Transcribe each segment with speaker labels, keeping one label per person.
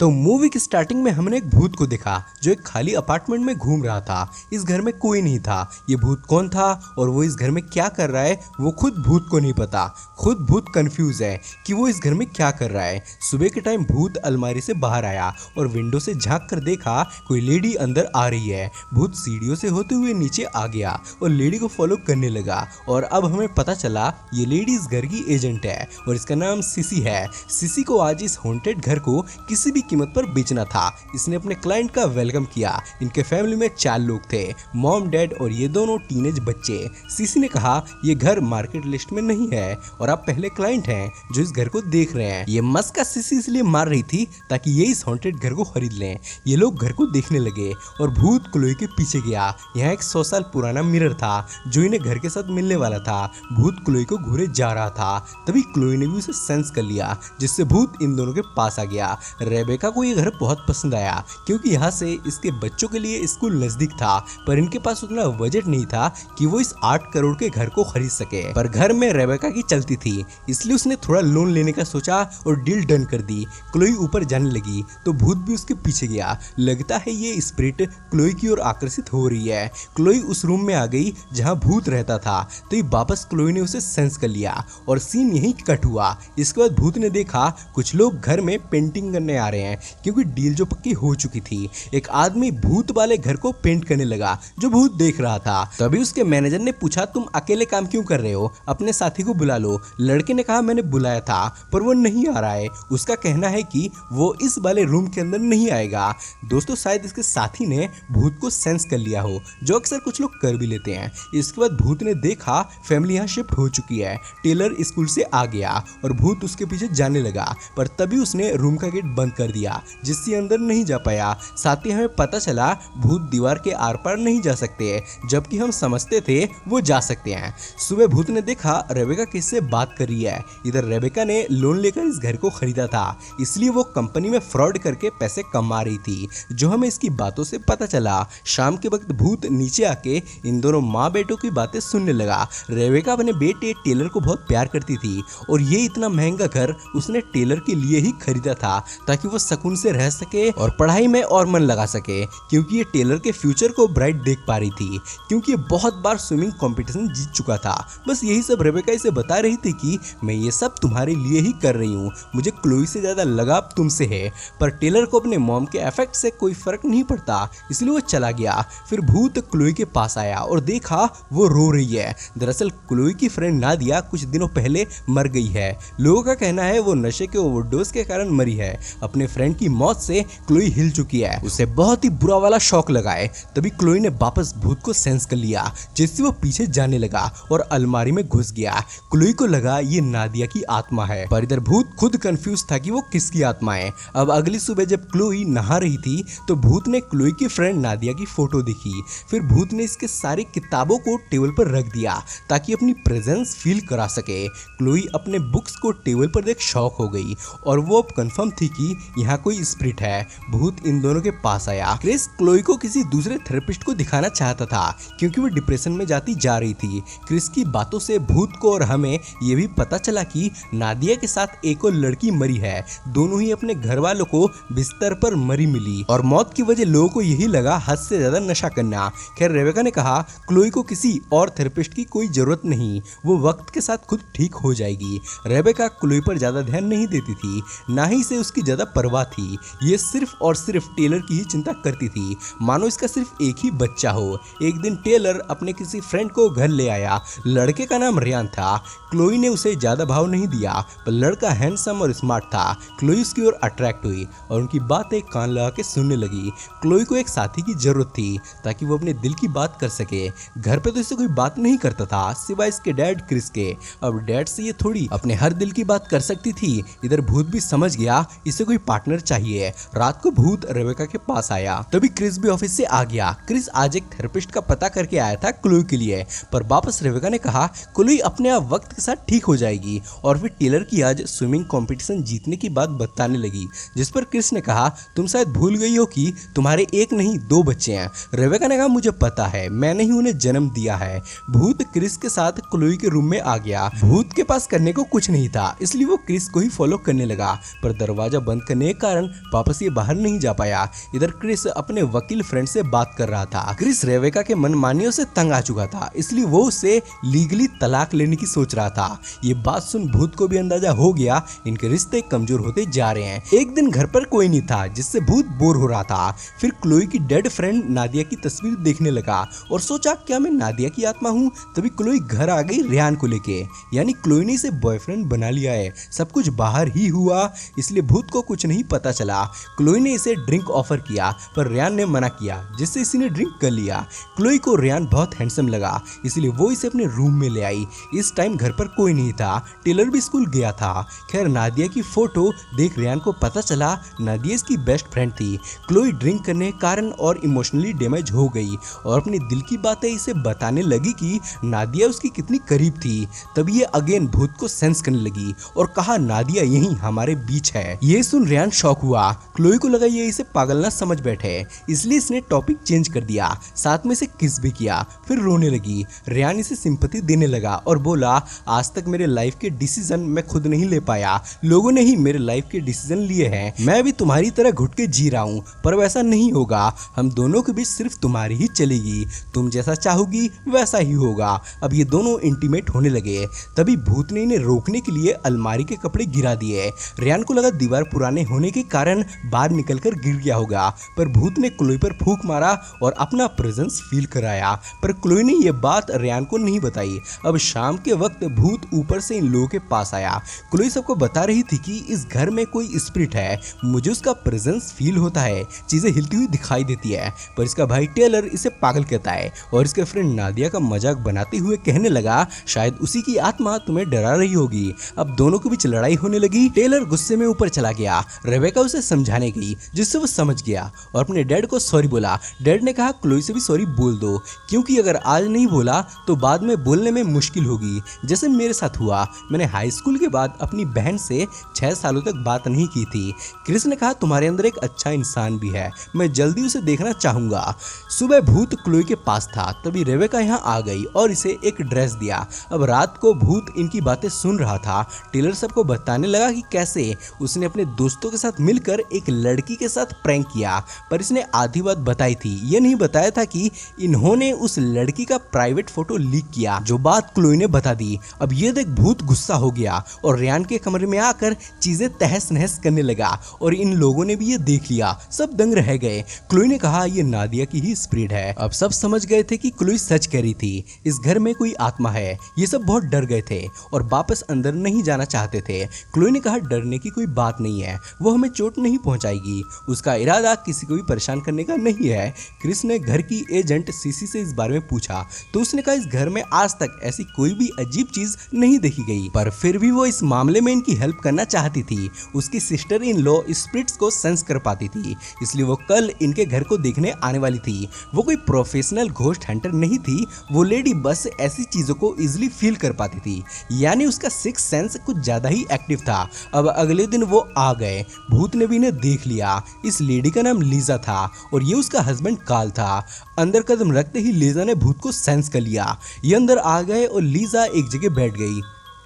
Speaker 1: तो मूवी की स्टार्टिंग में हमने एक भूत को देखा जो एक खाली अपार्टमेंट में घूम रहा था। इस घर में कोई नहीं था। ये भूत कौन था और वो इस घर में क्या कर रहा है वो खुद भूत को नहीं पता। खुद भूत कंफ्यूज है कि वो इस घर में क्या कर रहा है। सुबह के टाइम भूत अलमारी से बाहर आया और विंडो से झांक कर देखा कोई लेडी अंदर आ रही है। भूत सीढ़ियों से होते हुए नीचे आ गया और लेडी को फॉलो करने लगा और अब हमें पता चला ये लेडी इस घर की एजेंट है और इसका नाम सिसी है। सिसी को आज इस हॉन्टेड घर को किसी भी कीमत पर बेचना था। इसने अपने क्लाइंट का वेलकम किया। इनके फैमिली में 4 लोग थे, मॉम, डैड और ये दोनों टीनेज बच्चे। सीसी ने कहा ये घर मार्केट लिस्ट में नहीं है और आप पहले क्लाइंट हैं जो इस घर को देख रहे हैं। ये मस्का सिसी इसलिए मार रही थी ताकि ये इस हॉन्टेड घर को खरीद लें। ये लोग घर को देखने लगे और भूत क्लोई के पीछे गया। यहाँ एक 100 साल पुराना मिरर था जो इन्हें घर के साथ मिलने वाला था। भूत क्लोई को घूरे जा रहा था, तभी क्लोई ने भी उसे सेंस कर लिया जिससे भूत इन दोनों के पास आ गया। रेबेका को ये घर बहुत पसंद आया क्योंकि यहाँ से इसके बच्चों के लिए स्कूल नजदीक था, पर इनके पास उतना बजट नहीं था कि वो इस 8 करोड़ के घर को खरीद सके। पर घर में रेबेका की चलती थी इसलिए उसने थोड़ा लोन लेने का सोचा और डील डन कर दी। क्लोई ऊपर जाने लगी तो भूत भी उसके पीछे गया। लगता है ये स्पिरिट क्लोई की ओर आकर्षित हो रही है। क्लोई उस रूम में आ गई जहाँ भूत रहता था तो वापस क्लोई ने उसे सेंस कर लिया और सीन यहीं कट हुआ। इसके बाद भूत ने देखा कुछ लोग घर में पेंटिंग करने आ रहे हैं क्योंकि डील जो पक्की हो चुकी थी। एक आदमी भूत वाले घर को पेंट करने लगा जो भूत देख रहा था। तभी उसके मैनेजर ने पूछा तुम अकेले काम क्यों कर रहे हो, अपने साथी को बुला लो। लड़के ने कहा मैंने बुलाया था पर वो नहीं आ रहा है। उसका कहना है कि वो इस वाले रूम के अंदर नहीं आएगा। दोस्तों शायद इसके साथी ने भूत को सेंस कर लिया हो जो अक्सर कुछ लोग कर भी लेते हैं। इसके बाद भूत ने देखा फैमिली यहाँ शिफ्ट हो चुकी है। टेलर स्कूल से आ गया और भूत उसके पीछे जाने लगा पर तभी उसने रूम का गेट बंद कर दिया जिससे अंदर नहीं जा पाया। साथ ही हमें पता चला भूत दीवार के आर पार नहीं जा सकते जबकि हम समझते थे वो जा सकते हैं। सुबह भूत ने देखा रेबेका किससे बात कर रही है। इधर रेबेका ने लोन लेकर इस घर को खरीदा था इसलिए वो कंपनी में फ्रॉड करके पैसे कमा रही थी जो हमें इसकी बातों से पता चला। शाम के वक्त भूत नीचे आके इन दोनों माँ बेटों की बातें सुनने लगा। रेबेका अपने बेटे टेलर को बहुत प्यार करती थी और ये इतना महंगा घर उसने टेलर के लिए ही खरीदा था ताकि वो सुकून से रह सके और पढ़ाई में और मन लगा सके क्योंकि ये टेलर के फ्यूचर को ब्राइट देख पा रही थी क्योंकि ये बहुत बार स्विमिंग कंपटीशन जीत चुका था। बस यही सब रेबेका इसे बता रही थी कि मैं ये सब तुम्हारे लिए ही कर रही हूँ, मुझे क्लोई से ज्यादा लगाव तुमसे है। पर टेलर को अपने मॉम के इफेक्ट से कोई फर्क नहीं पड़ता इसलिए वो चला गया। फिर भूत क्लोई के पास आया और देखा वो रो रही है। दरअसल क्लोई की फ्रेंड नादिया कुछ दिनों पहले मर गई है। लोगों का कहना है वो नशे के ओवरडोज के कारण मरी है। अपने फ्रेंड की मौत से क्लोई हिल चुकी है। उसे बहुत ही बुरा वाला शॉक लगा है। तभी क्लोई ने वापस भूत को सेंस कर लिया जिससे वो पीछे जाने लगा और अलमारी में घुस गया। क्लोई को लगा ये नादिया की आत्मा है पर इधर भूत खुद कंफ्यूज था कि वो किसकी आत्मा है। अब अगली सुबह जब क्लोई नहा रही थी तो भूत ने क्लोई की फ्रेंड नादिया की फोटो देखी। फिर भूत ने इसके सारी किताबों को टेबल पर रख दिया ताकि अपनी प्रेजेंस फील करा सके। क्लोई अपने बुक्स को टेबल पर देख शॉक हो गई और वो अब कंफर्म थी कि यहाँ कोई स्पिरिट है। भूत इन दोनों के पास आया। क्रिस क्लोई को किसी दूसरे थेरेपिस्ट को दिखाना चाहता था क्योंकि वो डिप्रेशन में जाती जा रही थी। क्रिस की बातों से भूत को और हमें ये भी पता चला कि नादिया के साथ एक और लड़की मरी है। दोनों ही अपने घर वालों को बिस्तर पर मरी मिली और मौत की वजह लोगों को यही लगा हद से ज्यादा नशा करना। खैर रेबेका ने कहा क्लोई को किसी और थेरेपिस्ट की कोई जरूरत नहीं, वो वक्त के साथ खुद ठीक हो जाएगी। रेबेका क्लोई पर ज्यादा ध्यान नहीं देती थी, ना ही से उसकी ज्यादा परवाह थी। ये सिर्फ और सिर्फ टेलर की ही चिंता करती थी मानो इसका सिर्फ एक ही बच्चा हो। एक दिन टेलर अपने किसी फ्रेंड को घर ले आया। लड़के का नाम रियान था। क्लोई ने उसे ज्यादा भाव नहीं दिया पर लड़का हैंडसम और स्मार्ट था। क्लोई उसकी ओर अट्रैक्ट हुई और उनकी बातें कान लगा के सुनने लगी। क्लोई को एक साथी की जरूरत थी ताकि वो अपने दिल की बात कर सके। घर पे तो इससे कोई बात नहीं करता था सिवाय इसके डैड क्रिस के। अब डैड से ये थोड़ी अपने हर दिल की बात कर सकती थी। इधर भूत भी समझ गया इसे कोई पार्टनर चाहिए। रात को भूत रेबेका के पास आया तभी क्रिस भी ऑफिस से आ गया। क्रिस आज एक थेरेपिस्ट का पता करके आया था क्लोई के लिए पर वापस रेबेका ने कहा क्लोई अपने आप वक्त के साथ ठीक हो जाएगी और फिर टेलर की आज स्विमिंग कंपटीशन जीतने की बात बताने लगी जिस पर क्रिस ने कहा तुम शायद भूल गई हो कि तुम्हारे एक नहीं 2 बच्चे हैं। रेबेका ने कहा मुझे पता है, मैंने ही उन्हें जन्म दिया है। भूत क्रिस के साथ क्लोई के रूम में आ गया। भूत के पास करने को कुछ नहीं था इसलिए वो क्रिस को ही फॉलो करने लगा पर दरवाजा बंद करने होने के कारण वापस ये बाहर नहीं जा पाया। इधर क्रिस अपने वकील फ्रेंड से बात कर रहा था। क्रिस रेवेका के मनमानियों से तंग आ चुका था, इसलिए वो उससे लीगली तलाक लेने की सोच रहा था। ये बात सुन भूत को भी अंदाजा हो गया इनके रिश्ते कमजोर होते जा रहे हैं। एक दिन घर पर कोई नहीं था, जिससे भूत बोर हो रहा था। फिर क्लोई की डेड फ्रेंड नादिया की तस्वीर देखने लगा और सोचा क्या मैं नादिया की आत्मा हूँ। तभी क्लोई घर आ गई रियान को लेके, यानी क्लोई ने इसे बॉयफ्रेंड बना लिया है। सब कुछ बाहर ही हुआ, इसलिए भूत को कुछ नहीं पता चला। क्लोई ने इसे ड्रिंक ऑफर किया पर रियान ने मना किया, जिससे इसी ने ड्रिंक कर लिया। क्लोई को रियान बहुत हैंडसम लगा, इसलिए वो इसे अपने रूम में ले आई। इस टाइम घर पर कोई नहीं था, टेलर भी स्कूल गया था। खैर नादिया की फोटो देख रियान को पता चला नादिया इसकी बेस्ट फ्रेंड थी। क्लोई ड्रिंक करने के कारण और इमोशनली डैमेज हो गई और अपनी दिल की बातें इसे बताने लगी कि नादिया उसकी कितनी करीब थी। तभी ये अगेन भूत को सेंस करने लगी और कहा नादिया यहीं हमारे बीच है। ये सुन रियान शॉक हुआ। क्लोई को लगा ये इसे पागल ना समझ बैठे, इसलिए इसने टॉपिक चेंज कर दिया, साथ में इसे किस भी किया। फिर रोने लगी। रियान इसे सिंपैथी देने लगा और बोला आज तक मेरे लाइफ के डिसीजन मैं खुद नहीं ले पाया, लोगों ने ही मेरे लाइफ के डिसीजन लिए हैं। मैं भी तुम्हारी तरह घुट के जी रहा हूँ, पर वैसा नहीं होगा। हम दोनों के बीच सिर्फ तुम्हारी ही चलेगी, तुम जैसा चाहोगी वैसा ही होगा। अब ये दोनों इंटीमेट होने लगे। तभी भूत ने इन्हें रोकने के लिए अलमारी के कपड़े गिरा दिए। रियान को लगा दीवार पुराने होने के कारण बाहर निकलकर गिर गया होगा, पर भूत ने क्लोई पर फूंक मारा और अपना प्रेजेंस फील कराया। पर क्लोई ने यह बात रियान को नहीं बताई। अब शाम के वक्त भूत ऊपर से इन लोगों के पास आया। क्लोई सबको बता रही थी कि इस घर में कोई स्पिरिट है, मुझे उसका प्रेजेंस फील होता है, चीजें हिलती हुई दिखाई देती है। पर इसका भाई टेलर इसे पागल कहता है और इसके फ्रेंड नादिया का मजाक बनाते हुए कहने लगा शायद उसी की आत्मा तुम्हें डरा रही होगी। अब दोनों के बीच लड़ाई होने लगी। टेलर गुस्से में ऊपर चला गया। रेबेका उसे समझाने गई, जिससे वो समझ गया और अपने डैड को सॉरी बोला। डैड ने कहा क्लोई से भी सॉरी बोल दो, क्योंकि अगर आज नहीं बोला तो बाद में बोलने में मुश्किल होगी, जैसे मेरे साथ हुआ। मैंने हाई स्कूल के बाद अपनी बहन से 6 सालों तक बात नहीं की थी। क्रिस ने कहा तुम्हारे अंदर एक अच्छा इंसान भी है, मैं जल्दी उसे देखना चाहूंगा। सुबह भूत क्लोई के पास था, तभी रेबेका यहाँ आ गई और इसे एक ड्रेस दिया। अब रात को भूत इनकी बातें सुन रहा था। टेलर सबको बताने लगा कि कैसे उसने अपने दोस्तों के साथ मिलकर एक लड़की के साथ प्रैंक किया, पर इसने आधी बात बताई थी। ये नहीं बताया था कि इन्होंने उस लड़की का प्राइवेट फोटो लीक किया, जो बात क्लोई ने बता दी। अब ये देख भूत गुस्सा हो गया और रियान के कमरे में आकर चीजें तहस नहस करने लगा और इन लोगों ने भी ये देख लिया। सब दंग रह गए। क्लोई ने कहा ये नादिया की ही स्पिरिट है। अब सब समझ गए थे कि क्लोई सच कह रही थी, इस घर में कोई आत्मा है। ये सब बहुत डर गए थे और वापस अंदर नहीं जाना चाहते थे। क्लोई ने कहा डरने की कोई बात नहीं है, वो हमें चोट नहीं पहुंचाएगी, उसका इरादा किसी को भी परेशान करने का नहीं है। क्रिस ने घर की एजेंट सीसी से इस बारे में पूछा तो उसने कहा इस घर में आज तक ऐसी कोई भी अजीब चीज नहीं देखी गई, पर फिर भी वो इस मामले में इनकी हेल्प करना चाहती थी। उसकी सिस्टर इन लॉ स्पिरिट्स को सेंस कर पाती थी, इसलिए वो कल इनके घर को देखने आने वाली थी। वो कोई प्रोफेशनल घोस्ट हंटर नहीं थी, वो लेडी बस ऐसी चीजों को इजिली फील कर पाती थी, यानी उसका सिक्स सेंस कुछ ज्यादा ही एक्टिव था। अब अगले दिन वो आ गए। भूत ने भी इन्हें देख लिया। इस लेडी का नाम लीजा था और ये उसका हस्बैंड काल था। अंदर कदम रखते ही लीजा ने भूत को सेंस कर लिया। ये अंदर आ गए और लीजा एक जगह बैठ गई।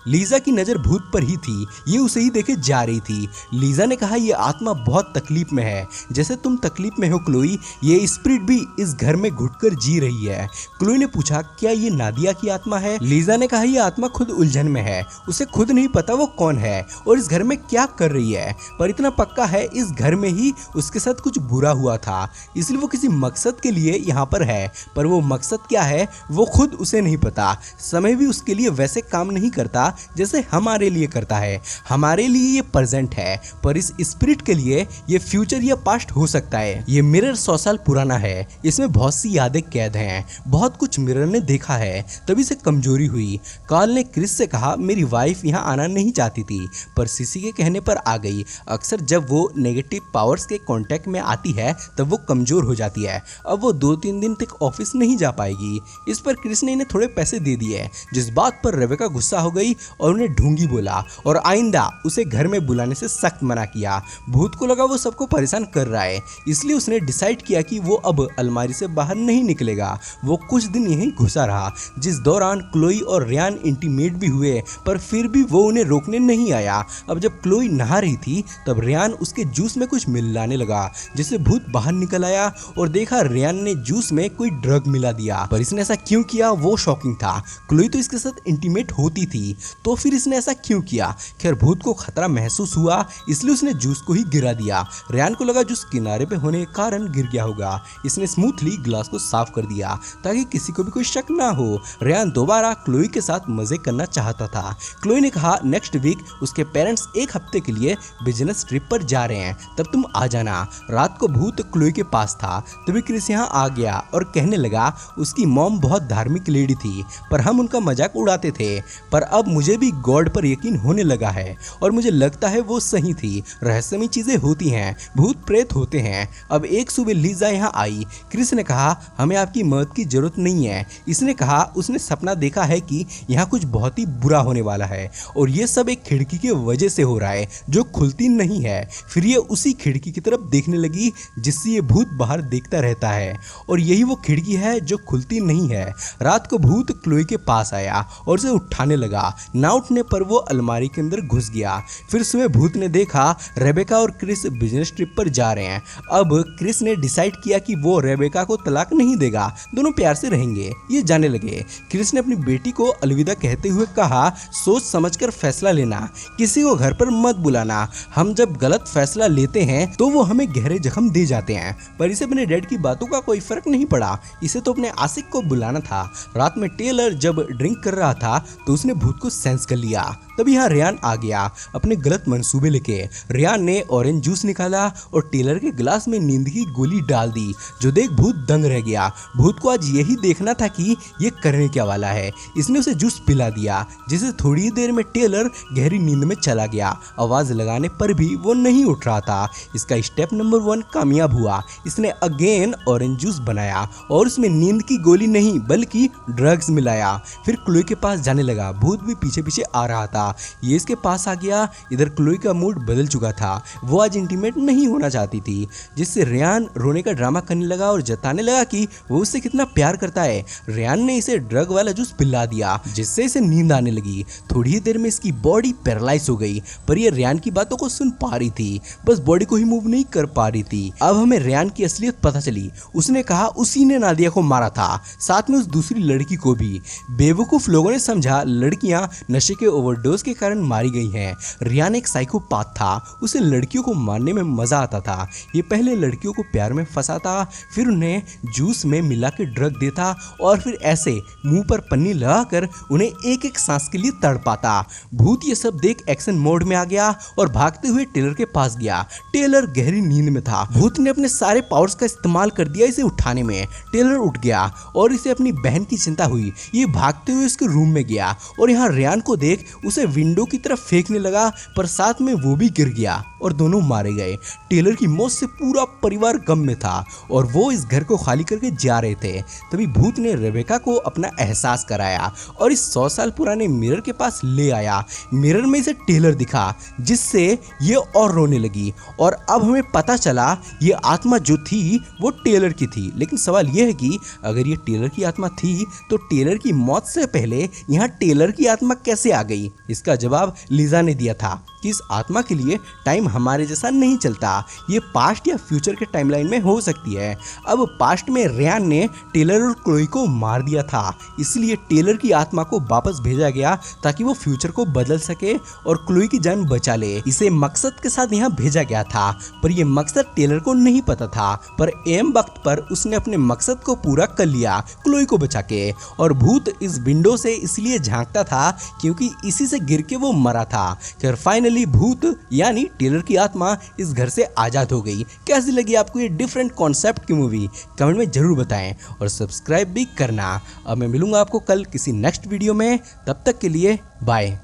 Speaker 1: लीजा की नजर भूत पर ही थी, ये उसे ही देखे जा रही थी। लीजा ने कहा ये आत्मा बहुत तकलीफ में है, जैसे तुम तकलीफ में हो क्लोई, ये स्पिरिट भी इस घर में घुटकर जी रही है। क्लोई ने पूछा क्या ये नादिया की आत्मा है? लीजा ने कहा ये आत्मा खुद उलझन में है, उसे खुद नहीं पता वो कौन है और इस घर में क्या कर रही है, पर इतना पक्का है इस घर में ही उसके साथ कुछ बुरा हुआ था, इसलिए वो किसी मकसद के लिए यहाँ पर है, पर वो मकसद क्या है वो खुद उसे नहीं पता। समय भी उसके लिए वैसे काम नहीं करता जैसे हमारे लिए करता है। हमारे लिए ये प्रेजेंट है, पर इस स्पिरिट के लिए ये फ्यूचर या पास्ट हो सकता है। ये मिरर 100 साल पुराना है, इसमें बहुत सी यादें कैद हैं, बहुत कुछ मिरर ने देखा है, तभी से कमजोरी हुई। कार्ल ने क्रिस से कहा मेरी वाइफ यहाँ आना नहीं चाहती थी, पर सीसी के कहने पर आ गई। अक्सर जब वो नेगेटिव पावर्स के कांटेक्ट में आती है तब वो कमजोर हो जाती है। अब वो 2-3 दिन तक ऑफिस नहीं जा पाएगी। इस पर क्रिस ने इन्हें थोड़े पैसे दे दिए, जिस बात पर रेबेका गुस्सा हो गई और उन्हें ढूंगी बोला और आइंदा उसे घर में बुलाने से सख्त मना किया। भूत को लगा वो सबको परेशान कर रहा है, इसलिए उसने डिसाइड किया कि वो अब अलमारी से बाहर नहीं निकलेगा। वो कुछ दिन यहीं घुसा रहा, जिस दौरान क्लोई और रियान इंटीमेट भी हुए, पर फिर भी वो उन्हें रोकने नहीं आया। अब जब क्लोई नहा रही थी तब रियान उसके जूस में कुछ मिलाने लगा, जिससे भूत बाहर निकल आया और देखा रियान ने जूस में कोई ड्रग मिला दिया। पर इसने ऐसा क्यों किया वो शॉकिंग था। क्लोई तो इसके साथ इंटीमेट होती थी, तो फिर इसने ऐसा क्यों किया? खैर भूत को खतरा महसूस हुआ, इसलिए उसने जूस को ही गिरा दिया। रियान को लगा जूस किनारे पे होने के कारण गिर गया होगा। इसने स्मूथली ग्लास को साफ कर दिया ताकि किसी को भी कोई शक ना हो। रियान दोबारा क्लोई के साथ मजे करना चाहता था। क्लोई ने कहा नेक्स्ट वीक उसके पेरेंट्स एक हफ्ते के लिए बिजनेस ट्रिप पर जा रहे हैं, तब तुम आ जाना। रात को भूत क्लोई के पास था, तभी क्रिस यहाँ आ गया और कहने लगा उसकी मॉम बहुत धार्मिक लेडी थी, पर हम उनका मजाक उड़ाते थे। पर अब मुझे भी गॉड पर यकीन होने लगा है और मुझे लगता है वो सही थी। रहस्यमयी चीजें होती हैं, भूत प्रेत होते हैं। अब एक सुबह लीजा यहाँ आई। क्रिस ने कहा हमें आपकी मदद की जरूरत नहीं है। इसने कहा उसने सपना देखा है कि यहाँ कुछ बहुत ही बुरा होने वाला है और ये सब एक खिड़की की वजह से हो रहा है जो खुलती नहीं है। फिर ये उसी खिड़की की तरफ देखने लगी जिससे ये भूत बाहर देखता रहता है और यही वो खिड़की है जो खुलती नहीं है। रात को भूत क्लोई के पास आया और उसे उठाने लगा। ना उठने पर वो अलमारी के अंदर घुस गया। फिर सुबह भूत ने देखा रेबेका और क्रिस बिजनेस ट्रिप पर जा रहे हैं। अब क्रिस ने डिसाइड किया कि वो रेबेका को तलाक नहीं देगा, दोनों प्यार से रहेंगे। ये जाने लगे। क्रिस ने अपनी बेटी को अलविदा कहते हुए कहा सोच समझकर फैसला लेना, किसी को घर पर मत बुलाना। हम जब गलत फैसला लेते हैं तो वो हमें गहरे जख्म दे जाते हैं। पर इसे अपने डैड की बातों का कोई फर्क नहीं पड़ा, इसे तो अपने आशिक को बुलाना था। रात में टेलर जब ड्रिंक कर रहा था तो उसने भूत को सेंस कर लिया। तभी यहाँ रियान आ गया अपने गलत मंसूबे लेके। रियान ने ऑरेंज जूस निकाला और टेलर के गिलास में नींद की गोली डाल दी, जो देख भूत दंग रह गया। भूत को आज यही देखना था कि ये करने क्या वाला है। इसने उसे जूस पिला दिया, जिसे थोड़ी देर में टेलर गहरी नींद में चला गया। आवाज लगाने पर भी वो नहीं उठ रहा था। इसका स्टेप नंबर 1 कामयाब हुआ। इसने अगेन ऑरेंज जूस बनाया और उसमें नींद की गोली नहीं बल्कि ड्रग्स मिलाया। फिर क्लोई के पास जाने लगा। भूत भी पीछे पीछे आ रहा था। ये इसके पास आ गया। इधर क्लोई का मूड बदल चुका था, वो आज इंटीमेट नहीं होना चाहती थी, जिससे रियान रोने का ड्रामा करने लगा और जताने लगा कि वो उससे कितना प्यार करता है। रियान ने इसे ड्रग वाला जूस पिला दिया, जिससे इसे नींद आने लगी। थोड़ी ही देर में इसकी बॉडी पैरालाइज हो गई, पर ये रियान की बातों को सुन पा रही थी, बस बॉडी को ही मूव नहीं कर पा रही थी। अब हमें रियान की असलियत पता चली। उसने कहा उसी ने नादिया को मारा था, साथ में उस दूसरी लड़की को भी। बेवकूफ लोगों ने समझा लड़कियां नशे के ओवरडोज के कारण मारी गई हैं। रियान एक साइकोपाथ था, उसे लड़कियों को मारने में मजा आता था। ये पहले लड़कियों को प्यार में फंसाता, फिर उन्हें जूस में मिला के ड्रग देता और फिर ऐसे मुंह पर पन्नी लगाकर उन्हें एक एक सांस के लिए तड़पाता। भूत ये सब देख एक्शन मोड में आ गया और भागते हुए टेलर के पास गया। टेलर गहरी नींद में था। भूत ने अपने सारे पावर्स का इस्तेमाल कर दिया इसे उठाने में। टेलर उठ गया और इसे अपनी बहन की चिंता हुई। ये भागते हुए उसके रूम में गया और यहाँ रियान को देख उसे विंडो की तरफ फेंकने लगा, पर साथ में वो भी गिर गया और दोनों मारे गए। टेलर की मौत से पूरा परिवार गम में था और वो इस घर को खाली करके जा रहे थे। तभी भूत ने रेबेका को अपना एहसास कराया और इस 100 साल पुराने मिरर के पास ले आया। मिरर में इसे टेलर दिखा, जिससे ये और रोने लगी। और अब हमें पता चला ये आत्मा जो थी वो टेलर की थी। लेकिन सवाल यह है कि अगर ये टेलर की आत्मा थी तो टेलर की मौत से पहले यहाँ टेलर की आत्मा कैसे आ गई? इसका जवाब लीजा ने दिया था कि इस आत्मा के लिए टाइम हमारे जैसा नहीं चलता, ये पास्ट या फ्यूचर के टाइमलाइन में हो सकती है। अब पास्ट में रियान ने टेलर और क्लोई को मार दिया था, इसलिए टेलर की आत्मा को वापस भेजा गया ताकि वो फ्यूचर को बदल सके और क्लोई की जान बचा ले। इसे मकसद के साथ यहाँ भेजा गया था, पर यह मकसद टेलर को नहीं पता था। पर एम वक्त पर उसने अपने मकसद को पूरा कर लिया, क्लोई को बचा के। और भूत इस विंडो से इसलिए झांकता था क्योंकि इसी से गिर के वो मरा था। फिर फाइनली भूत यानी टेलर की आत्मा इस घर से आजाद हो गई। कैसी लगी आपको ये डिफरेंट कॉन्सेप्ट की मूवी? कमेंट में जरूर बताएं और सब्सक्राइब भी करना। अब मैं मिलूंगा आपको कल किसी नेक्स्ट वीडियो में, तब तक के लिए बाय।